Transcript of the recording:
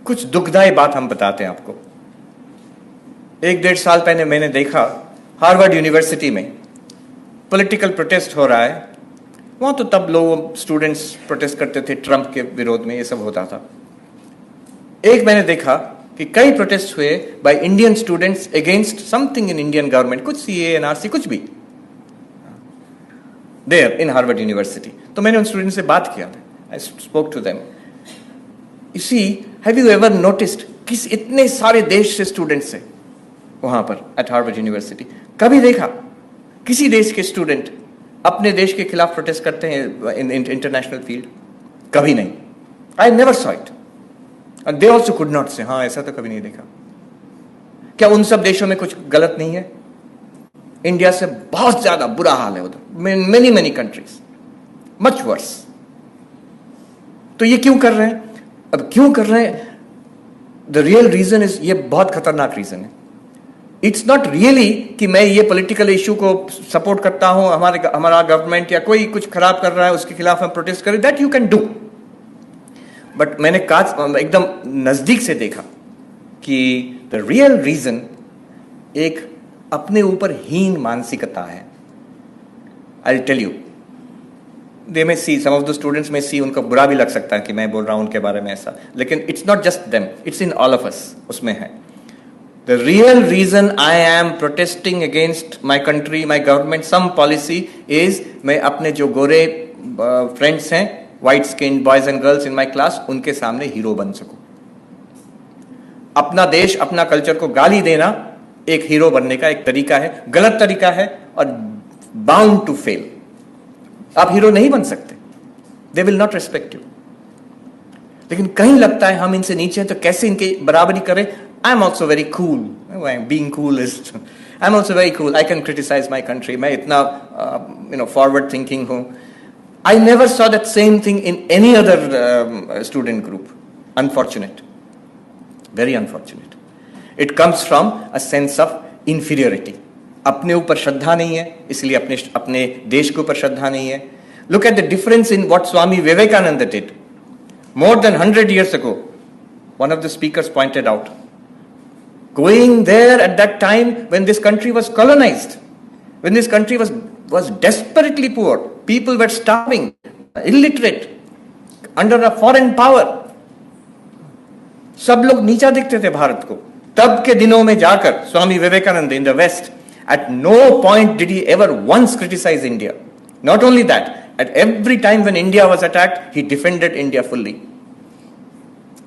कुछ दुखदाई बात हम बताते हैं आपको। 1-1.5 साल पहले मैंने देखा हार्वर्ड यूनिवर्सिटी में पॉलिटिकल प्रोटेस्ट हो रहा है। वहां तो तब लोग स्टूडेंट्स प्रोटेस्ट करते थे ट्रंप के विरोध में, ये सब होता था। एक मैंने देखा कि कई प्रोटेस्ट हुए by Indian students against something in Indian government, कुछ सीए एनआरसी कुछ भी, देयर इन हार्वर्ड यूनिवर्सिटी। तो मैंने उन स्टूडेंट से बात किया, I spoke to them. You see, have you ever noticed किस इतने सारे देश से स्टूडेंट्स है वहां पर एट हार्वर्ड यूनिवर्सिटी? कभी देखा किसी देश के स्टूडेंट अपने देश के खिलाफ प्रोटेस्ट करते हैं इन इंटरनेशनल फील्ड? कभी नहीं। I never saw it and they also could not से, हाँ ऐसा तो कभी नहीं देखा। क्या उन सब देशों में कुछ गलत नहीं है? इंडिया से बहुत ज्यादा बुरा हाल है उधर, many many countries, much worse. तो ये क्यों कर रहे हैं? अब क्यों कर रहे हैं? द रियल रीजन इज, ये बहुत खतरनाक रीजन है। इट्स नॉट रियली कि मैं ये पॉलिटिकल इशू को सपोर्ट करता हूं, हमारा गवर्नमेंट या कोई कुछ खराब कर रहा है उसके खिलाफ हम प्रोटेस्ट करें, that you can do. But मैंने एकदम नजदीक से देखा कि द रियल रीजन एक अपने ऊपर हीन मानसिकता है। आई विल टेल यू, दे में सी, सम ऑफ द स्टूडेंट्स में सी, उनको बुरा भी लग सकता है कि मैं बोल रहा हूं उनके बारे में ऐसा, लेकिन it's not just them, it's in all of us, उसमें है। The real reason I am protesting against my country, my government, some policy is मैं अपने जो गोरे फ्रेंड्स हैं, white skinned boys and girls in my class, उनके सामने hero बन सकूं। अपना देश, अपना कल्चर को गाली देना एक हीरो बनने का एक तरीका है, गलत तरीका है और bound to fail। आप हीरो नहीं बन सकते, they will not respect you। लेकिन कहीं लगता है हम इनसे नीचे हैं तो कैसे इनकी बराबरी करें। I'm also very cool. Being cool is, I'm also very cool. I can criticize my country. मैं इतना forward thinking हूँ। I never saw that same thing in any other student group. Unfortunate, very unfortunate. It comes from a sense of inferiority. अपने ऊपर श्रद्धा नहीं है, इसलिए अपने देश के ऊपर श्रद्धा नहीं है। Look at the difference in what Swami Vivekananda did. More than 100 years ago, one of the speakers pointed out, going there at that time when this country was colonized, when this country was desperately poor, people were starving, illiterate, under a foreign power, सब लोग नीचा दिखते थे भारत को। तब के दिनों में जाकर Swami Vivekananda in the West, at no point did he ever once criticize India. Not only that, at every time when India was attacked, he defended India fully.